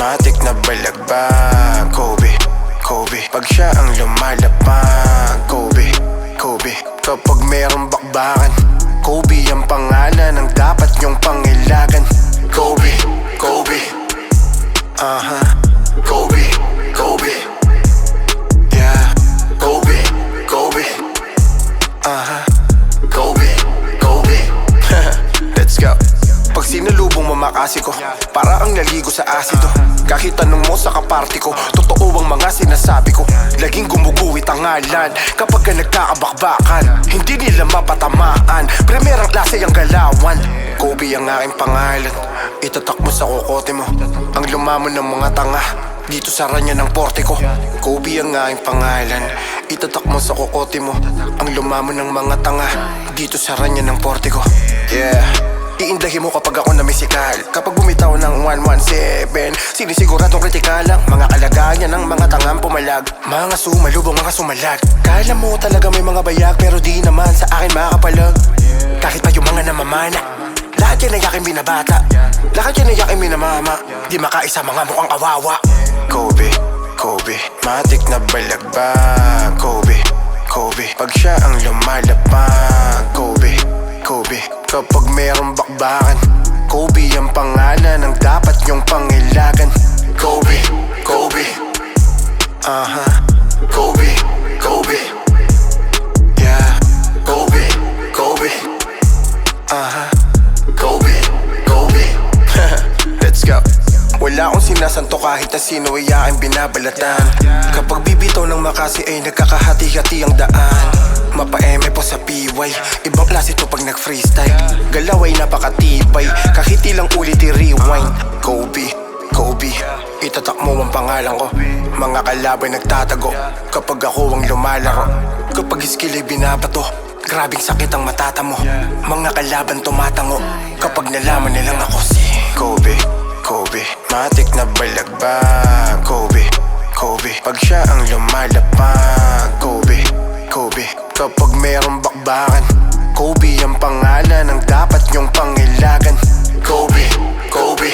matik na balagbag. Kobe, Kobe, pag siya ang lumalapag. Kobe, Kobe, kapag merong bakbakan, Kobe ang pangalan ng dapat nyong pangilagan. Kobe, Kobe, Kobe, Kobe, yeah. Kobe, Kobe, Kobe, Kobe. Let's go. Pag sinalubong mo makasi ko, para ang naligo sa asido. Kahit tanong mo sa kaparty ko, totoo ang mga sinasabi ko. Laging gumuguhit ang ngalan kapag ka nagkakabakbakan. Hindi nila mapatamaan, primerang klase ang galawan. Kobe ang aking pangalan, itatak mo sa kokote mo. Ang lumamon ng mga tanga dito sa ranya ng porte ko. Kobe ang aking pangalan, itatak mo sa kokote mo. Ang lumamon ng mga tanga dito sa ranya ng porte ko. Yeah. Iindahin mo kapag ako namisikal. Kapag bumitaw ng 117, sinisiguradong kritikal lang mga kalagayan ng mga tangang pumalag. Mga sumalubong, mga sumalag. Kala mo talaga may mga bayag, pero di naman sa akin makapalag. Kahit pa yung mga namamana, lahat yan ay aking binabata. Lahat yan ay aking minamama. Di makaisa mga mukhang awawa. Kobe, Kobe, matik na balagbag. Kobe, Kobe, pag siya ang lumalapag. Kobe, Kobe, kapag merong bakbakan, Kobe ang pangalan ng dapat nyong pangilagan. Kobe, Kobe, Kobe, Kobe, yeah. Kobe, Kobe, Kobe, Kobe. Let's go. Wala akong sinasanto kahit na sino ay aking binabalatan. Kapag bibitaw ng makasi ay nagkakahati-hati ang daan. Mapa-eme po sa PY, ibang klase to pag nag-freestyle. Galaw ay napakatibay, kahit ilang ulit i-rewind. Kobe, Kobe, itatak mo ang pangalan ko. Mga kalaban nagtatago kapag ako ang lumalaro. Kapag skill ay binabato, grabing sakit ang matata mo. Mga kalaban tumatango kapag nalaman nilang ako si Kobe, Kobe, matik na balagbag. Kobe, Kobe, pag siya ang lumalapag. Kobe, Kobe, kapag merong bakbakan, Kobe ang pangalan ng dapat nyong pangilagan. Kobe, Kobe,